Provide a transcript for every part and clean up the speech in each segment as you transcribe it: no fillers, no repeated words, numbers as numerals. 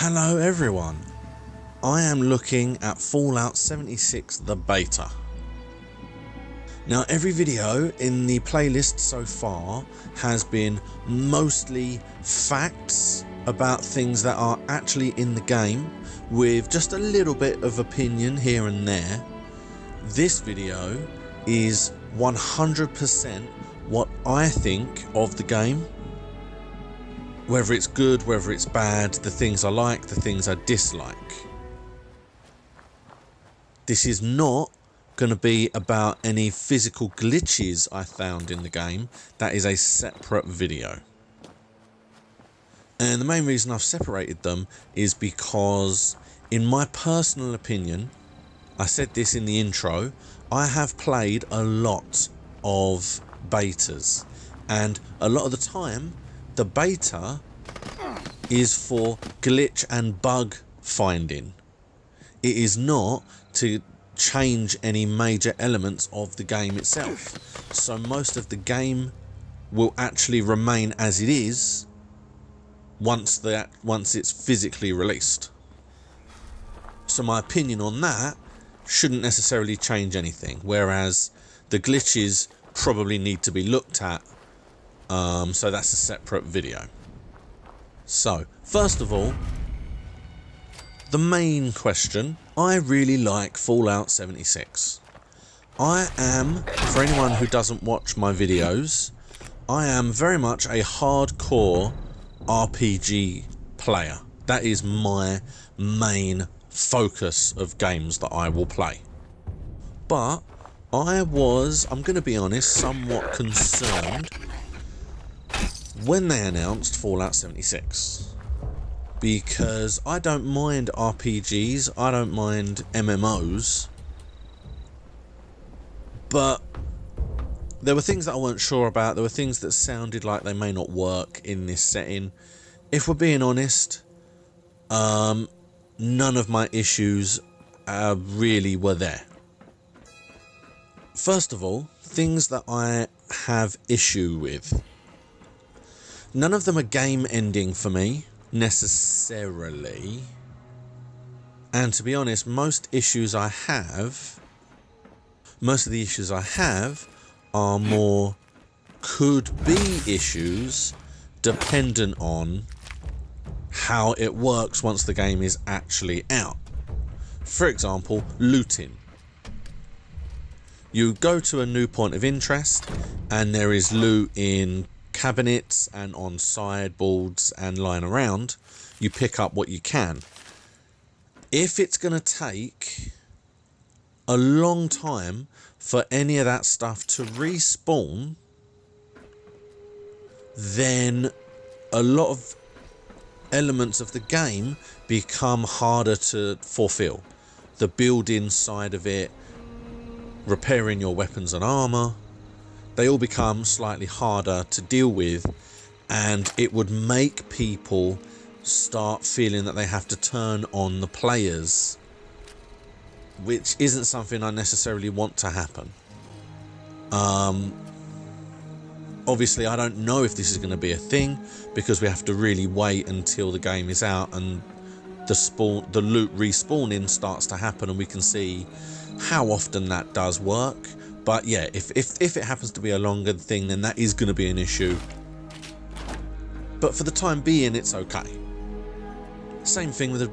Hello everyone, I am looking at Fallout 76 the beta. Now every video in the playlist so far has been mostly facts about things that are actually in the game, with just a little bit of opinion here and there. This video is 100% what I think of the game. Whether it's good, whether it's bad, the things I like, the things I dislike. This is not going to be about any physical glitches I found in the game. That is a separate video. And the main reason I've separated them is because, in my personal opinion, I said this in the intro, I have played a lot of betas. And a lot of the time, the beta is for glitch and bug finding. It is not to change any major elements of the game itself. So most of the game will actually remain as it is once it's physically released. So my opinion on that shouldn't necessarily change anything, whereas the glitches probably need to be looked at. So that's a separate video. So, first of all, the main question, I really like Fallout 76. I am, for anyone who doesn't watch my videos, I am very much a hardcore RPG player. That is my main focus of games that I will play. But I'm going to be honest, somewhat concerned when they announced Fallout 76, because I don't mind RPGs, I don't mind MMOs, but there were things that I weren't sure about. There were things that sounded like they may not work in this setting. If we're being honest, none of my issues really were there. First of all, things that I have issue with. None of them are game ending for me, necessarily. And to be honest, most of the issues I have are more could be issues dependent on how it works once the game is actually out. For example, looting. You go to a new point of interest and there is loot in cabinets and on sideboards and lying around. You pick up what you can. If it's going to take a long time for any of that stuff to respawn, then a lot of elements of the game become harder to fulfill. The building side of it, repairing your weapons and armor, they all become slightly harder to deal with, and it would make people start feeling that they have to turn on the players, which isn't something I necessarily want to happen. Obviously, I don't know if this is going to be a thing, because we have to really wait until the game is out and the loot respawning starts to happen, and we can see how often that does work. But yeah, if it happens to be a longer thing, then that is going to be an issue. But for the time being, it's okay. Same thing with the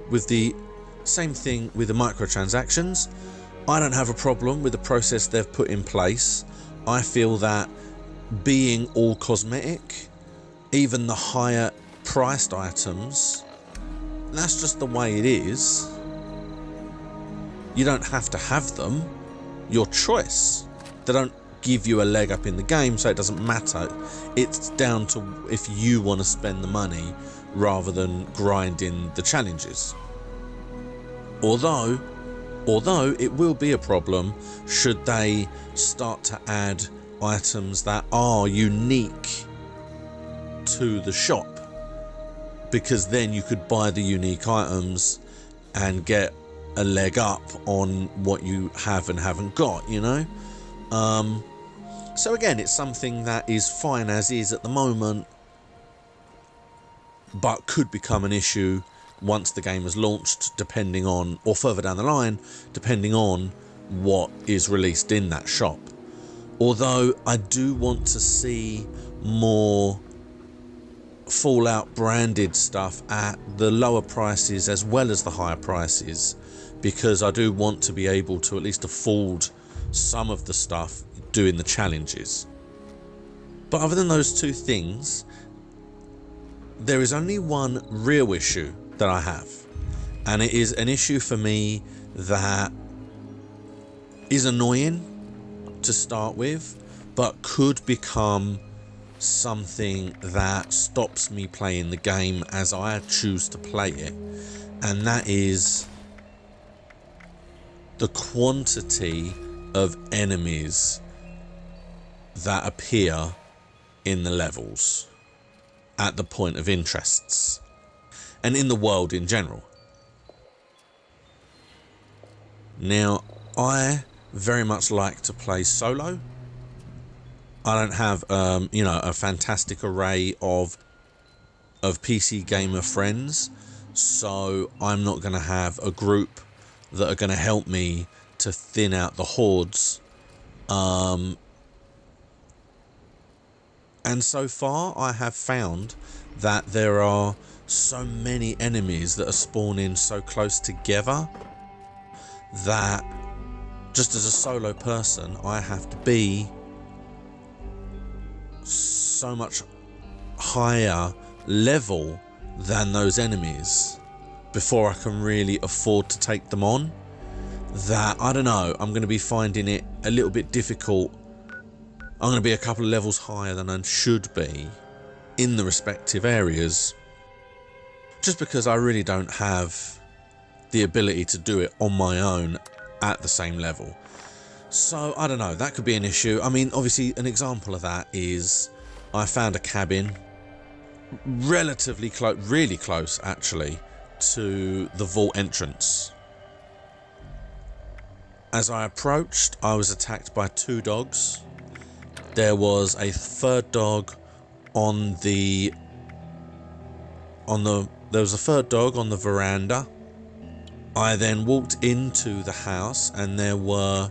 microtransactions. I don't have a problem with the process they've put in place. I feel that being all cosmetic, even the higher priced items, that's just the way it is. You don't have to have them. Your choice. They don't give you a leg up in the game, so it doesn't matter. It's down to if you want to spend the money rather than grinding the challenges. Although it will be a problem should they start to add items that are unique to the shop, because then you could buy the unique items and get a leg up on what you have and haven't got, you know. So again, it's something that is fine as is at the moment, but could become an issue once the game is launched, depending on, or further down the line, depending on what is released in that shop. Although I do want to see more Fallout branded stuff at the lower prices as well as the higher prices, because I do want to be able to at least afford some of the stuff doing the challenges. But other than those two things, there is only one real issue that I have, and it is an issue for me that is annoying to start with, but could become something that stops me playing the game as I choose to play it, and that is the quantity of enemies that appear in the levels at the point of interests and in the world in general. Now, I very much like to play solo. I don't have a fantastic array of PC gamer friends, so I'm not going to have a group that are going to help me to thin out the hordes. And so far I have found that there are so many enemies that are spawning so close together that just as a solo person I have to be so much higher level than those enemies before I can really afford to take them on, that I don't know, I'm going to be finding it a little bit difficult. I'm going to be a couple of levels higher than I should be in the respective areas, just because I really don't have the ability to do it on my own at the same level. So I don't know, that could be an issue. I mean, obviously an example of that is I found a cabin relatively close, really close actually, to the vault entrance. As I approached, I was attacked by two dogs. There was a third dog on the veranda. I then walked into the house and there were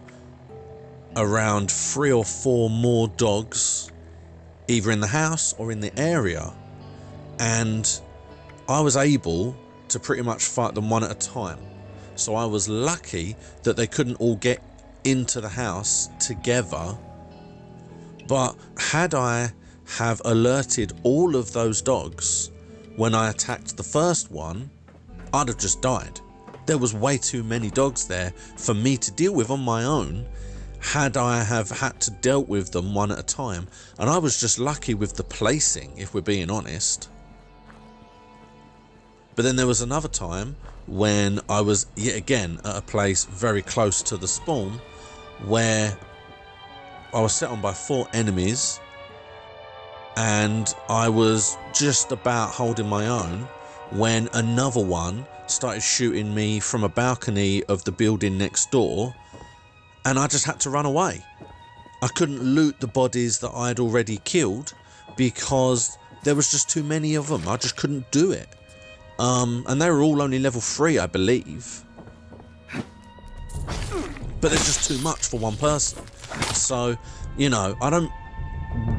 around 3 or 4 more dogs either in the house or in the area, and I was able to pretty much fight them one at a time. So I was lucky that they couldn't all get into the house together, but had I have alerted all of those dogs when I attacked the first one, I'd have just died. There was way too many dogs there for me to deal with on my own, had I have had to deal with them one at a time, and I was just lucky with the placing, if we're being honest. But then there was another time when I was yet again at a place very close to the spawn where I was set on by 4 enemies and I was just about holding my own when another one started shooting me from a balcony of the building next door, and I just had to run away. I couldn't loot the bodies that I'd already killed because there was just too many of them. I just couldn't do it. And they were all only level 3, I believe. But there's just too much for one person. So, you know, I don't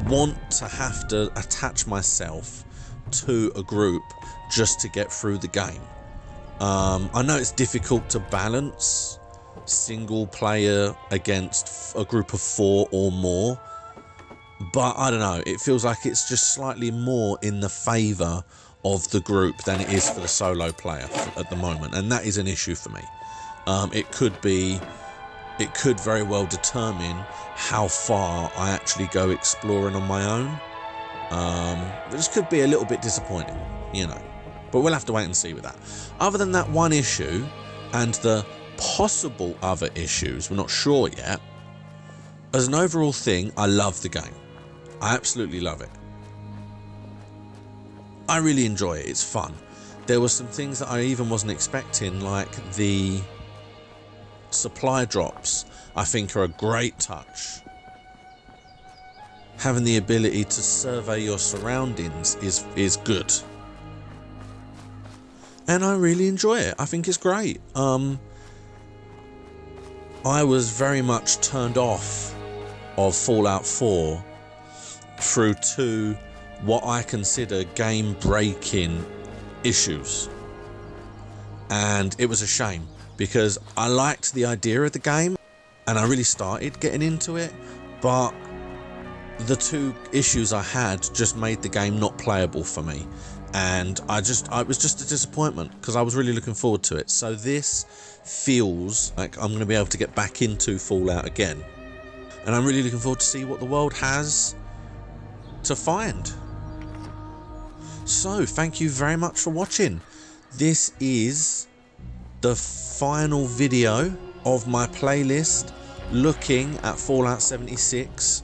want to have to attach myself to a group just to get through the game. I know it's difficult to balance single player against a group of 4 or more, but I don't know, it feels like it's just slightly more in the favour of the group than it is for the solo player at the moment, and that is an issue for me. It could very well determine how far I actually go exploring on my own, which could be a little bit disappointing, you know, but we'll have to wait and see with that. Other than that one issue and the possible other issues, we're not sure yet, as an overall thing, I love the game. I absolutely love it. I really enjoy it. It's fun. There were some things that I even wasn't expecting, like the supply drops. I think are a great touch. Having the ability to survey your surroundings is good. and I really enjoy it. I think it's great. I was very much turned off of Fallout 4 through two what I consider game-breaking issues, and it was a shame because I liked the idea of the game and I really started getting into it, but the two issues I had just made the game not playable for me, and it was just a disappointment because I was really looking forward to it. So this feels like I'm going to be able to get back into Fallout again, and I'm really looking forward to see what the world has to find. So thank you very much for watching. This is the final video of my playlist looking at Fallout 76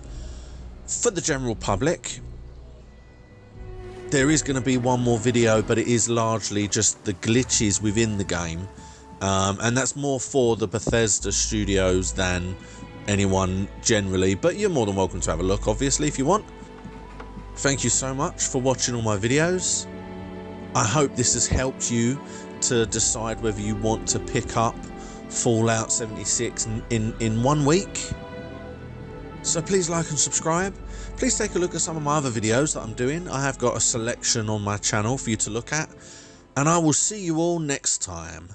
for the general public. There is going to be one more video, but it is largely just the glitches within the game, and that's more for the Bethesda studios than anyone generally, but you're more than welcome to have a look, obviously, if you want. Thank you so much for watching all my videos. I hope this has helped you to decide whether you want to pick up Fallout 76 in 1 week. So please like and subscribe. Please take a look at some of my other videos that I'm doing. I have got a selection on my channel for you to look at, and I will see you all next time.